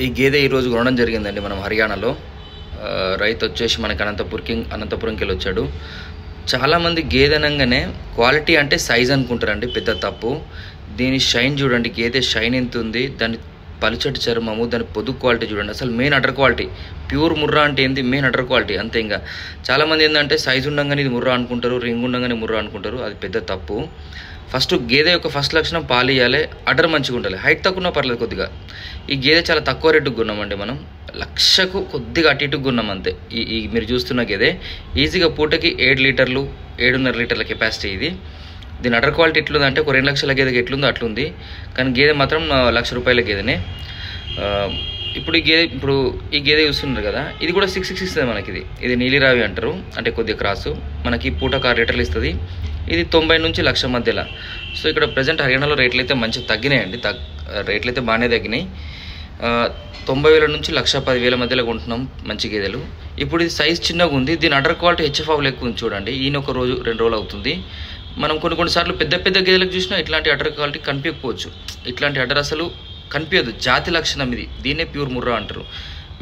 ఈ గేదె ఈరోజు కొనడం జరిగిందండి మనం హర్యానాలో. రైతు వచ్చేసి మనకి అనంతపురంకి వెళ్ళి వచ్చాడు. చాలామంది గేదె అనగానే క్వాలిటీ అంటే సైజ్ అనుకుంటారండి, పెద్ద తప్పు. దీని షైన్ చూడండి, గేదె షైన్ ఎంత ఉంది, దాని పలుచటి చర్మము, దాని పొదుగు క్వాలిటీ చూడండి. అసలు మెయిన్ అడర్ క్వాలిటీ. ప్యూర్ ముర్రా అంటే ఏంది, మెయిన్ అడర్ క్వాలిటీ అంతే. ఇంకా చాలామంది ఏంటంటే సైజు ఉండగానే ఇది ముర్రా అనుకుంటారు, రింగ్ ఉండగానే ముర్రా అనుకుంటారు. అది పెద్ద తప్పు. ఫస్ట్ గేదె యొక్క ఫస్ట్ లక్షణం పాలు ఇవ్వాలి, అడర్ మంచిగా ఉండాలి. హైట్ తక్కువ పర్లేదు కొద్దిగా. ఈ గేదె చాలా తక్కువ రేటుకు కొన్నామండి మనం, 1,00,000కు కొద్దిగా అటు ఇటుకు కొన్నాం అంతే. ఈ మీరు చూస్తున్న గేదె ఈజీగా పూటకి 7 లీటర్లు 7.5 లీటర్ల కెపాసిటీ ఇది. దీని అడర్ క్వాలిటీ ఎట్లుంది అంటే ఒక 2 లక్షల గేదెకి ఎట్లుందో అట్లుంది. కానీ గేదె మాత్రం 1,00,000 రూపాయల గేదెనే. ఇప్పుడు ఈ గేదె చూస్తున్నారు కదా, ఇది కూడా 6 ఇస్తుంది మనకి. ఇది నీలిరావి అంటారు, అంటే కొద్దిగా క్రాసు. మనకి పూటకు 6 లీటర్లు ఇస్తుంది. ఇది 90 నుంచి 1,00,000 మధ్యలో. సో ఇక్కడ ప్రజెంట్ హర్యానాలో రేట్లు అయితే మంచిగా తగ్గినాయండి, రేట్లు అయితే బాగానే తగ్గినాయి. 90,000 నుంచి 1,10,000 మధ్యలో కొంటున్నాం మంచి గేదెలు. ఇప్పుడు ఇది సైజ్ చిన్నగా ఉంది, దీని అడర్ క్వాలిటీ హెచ్ఎఫ్ ఎక్కువ ఉంది చూడండి. ఈయన ఒక రోజు 2 రోజులు అవుతుంది. మనం కొన్నిసార్లు పెద్ద గేదెలకు చూసినా ఇట్లాంటి అడర్ క్వాలిటీ కనిపించకపోవచ్చు. ఇట్లాంటి అడర్ అసలు కనిపించదు, జాతి లక్షణం ఇది. దీన్నే ప్యూర్ ముర్రా అంటారు.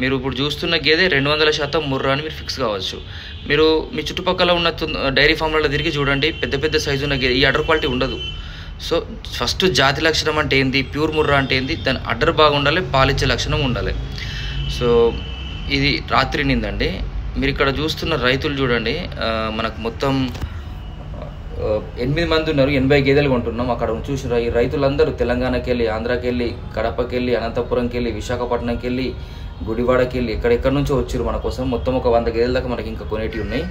మీరు ఇప్పుడు చూస్తున్న గేదె 200% ముర్రా అని మీరు ఫిక్స్ కావచ్చు. మీరు మీ చుట్టుపక్కల ఉన్న డైరీ ఫామ్లలో తిరిగి చూడండి, పెద్ద సైజు ఉన్న గేదె ఈ అడర్ క్వాలిటీ ఉండదు. సో ఫస్ట్ జాతి లక్షణం అంటే ఏంది, ప్యూర్ ముర్రా అంటే ఏంది, దాని అడ్డర్ బాగుండాలి, పాలిచ్చే లక్షణం ఉండాలి. సో ఇది రాత్రి నిందండి. మీరు ఇక్కడ చూస్తున్న రైతులు చూడండి, మనకు మొత్తం 8 మంది ఉన్నారు, 80 గేదెలు కొంటున్నాం. అక్కడ చూసిన ఈ రైతులందరూ తెలంగాణకి వెళ్ళి, ఆంధ్రాకి వెళ్ళి, కడపకి వెళ్ళి, అనంతపురంకి వెళ్ళి, విశాఖపట్నంకి వెళ్ళి, గుడివాడకి వెళ్ళి, ఎక్కడెక్కడి నుంచో వచ్చారు మన కోసం. మొత్తం ఒక 100 గేదెల దాకా మనకి ఇంకా కొనేటివి ఉన్నాయి.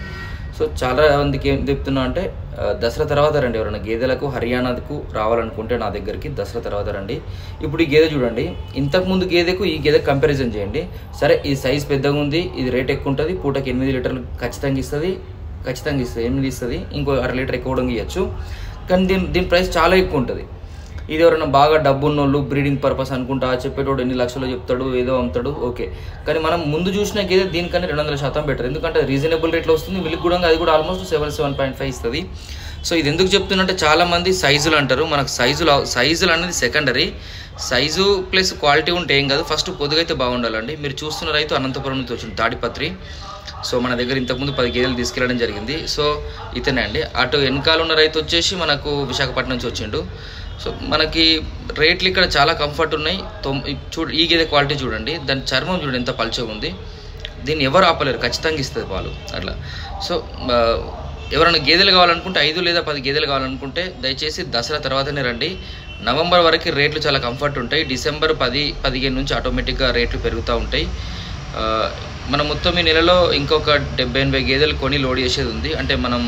సో చాలా మందికి ఏం చెప్తున్నా అంటే దసరా తర్వాత రండి, ఎవరైనా గేదెలకు హర్యానాకు రావాలనుకుంటే నా దగ్గరికి దసరా తర్వాత రండి. ఇప్పుడు ఈ గేదె చూడండి, ఇంతకుముందు గేదెకు ఈ గేదెకు కంపారిజన్ చేయండి. సరే ఈ సైజ్ పెద్దగా ఉంది, ఇది రేట్ ఎక్కువ ఉంటుంది, పూటకి 8 లీటర్లు ఖచ్చితంగా ఇస్తుంది, 8 ఇస్తుంది. ఇంకో 1/2 లీటర్ ఎక్కువ కూడా ఇవ్వచ్చు. కానీ దీని ప్రైస్ చాలా ఎక్కువ ఉంటుంది. ఇది ఎవరైనా బాగా డబ్బు ఉన్నోళ్ళు బ్రీడింగ్ పర్పస్ అనుకుంటా చెప్పేటోడు ఎన్ని లక్షలు చెప్తాడు, ఏదో అమ్ముతాడు, ఓకే. కానీ మనం ముందు చూసిన గేదె దీనికన్నా 200% బెటర్. ఎందుకంటే రీజనబుల్ రేట్లో వస్తుంది, మిల్క్ కూడా అది కూడా ఆల్మోస్ట్ 7.5 ఇస్తుంది. సో ఇది ఎందుకు చెప్తున్నట్టే చాలామంది సైజులు అంటారు. మనకు సైజులు అనేది సెకండరీ. సైజు ప్లస్ క్వాలిటీ ఉంటే ఏం కాదు, ఫస్ట్ పొదుగైతే బాగుండాలండి. మీరు చూస్తున్న రైతు అనంతపురం నుంచి వచ్చింది, తాడిపత్రి. సో మన దగ్గర ఇంతకుముందు 10 గేదెలు తీసుకెళ్ళడం జరిగింది. సో ఇతనే అండి. అటు వెనకాల ఉన్న రైతు వచ్చేసి మనకు విశాఖపట్నం నుంచి వచ్చిండు. సో మనకి రేట్లు ఇక్కడ చాలా కంఫర్ట్ ఉన్నాయి. ఈ గేదె క్వాలిటీ చూడండి, దాని చర్మం చూడండి ఎంత పల్చగా ఉంది. దీన్ని ఎవరు ఆపలేరు, ఖచ్చితంగా ఇస్తుంది పాలు అట్లా. సో ఎవరైనా గేదెలు కావాలనుకుంటే 5 లేదా 10 గేదెలు కావాలనుకుంటే దయచేసి దసరా తర్వాతనే రండి. నవంబర్ వరకు రేట్లు చాలా కంఫర్ట్ ఉంటాయి. డిసెంబర్ 10-15 నుంచి ఆటోమేటిక్గా రేట్లు పెరుగుతూ ఉంటాయి. మనం మొత్తం ఈ నెలలో ఇంకొక 70-80 గేదెలు కొని లోడ్ చేసేది ఉంది. అంటే మనం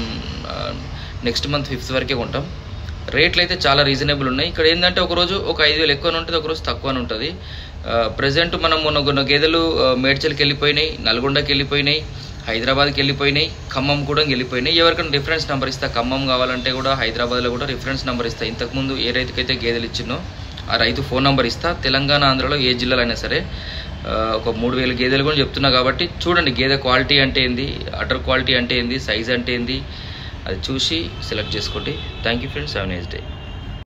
నెక్స్ట్ మంత్ 5th వరకే కొంటాం. రేట్లు అయితే చాలా రీజనబుల్ ఉన్నాయి. ఇక్కడ ఏంటంటే ఒకరోజు ఒక 5,000 ఎక్కువనే ఉంటుంది, ఒకరోజు తక్కువనే ఉంటుంది. ప్రజెంట్ మనం మొన్న గేదెలు మేడ్చల్కి వెళ్ళిపోయినాయి, నల్గొండకి వెళ్ళిపోయినాయి, హైదరాబాద్కి వెళ్ళిపోయినాయి, ఖమ్మం కూడా వెళ్ళిపోయినాయి. ఎవరికైనా రిఫరెన్స్ నెంబర్ ఇస్తా, ఖమ్మం కావాలంటే కూడా హైదరాబాద్లో కూడా రిఫరెన్స్ నెంబర్ ఇస్తా. ఇంతకుముందు ఏ రైతుకైతే గేదెలు ఇచ్చినో ఆ రైతు ఫోన్ నెంబర్ ఇస్తా. తెలంగాణ ఆంధ్రలో ఏ జిల్లాలో అయినా సరే ఒక 3,000 గేదెలు కూడా చెప్తున్నా. కాబట్టి చూడండి గేదె క్వాలిటీ అంటే ఏంది, అడర్ క్వాలిటీ అంటే ఏంది, సైజ్ అంటే ఏంది, అది చూసి సెలెక్ట్ చేసుకోండి. Thank you friends, have a nice day.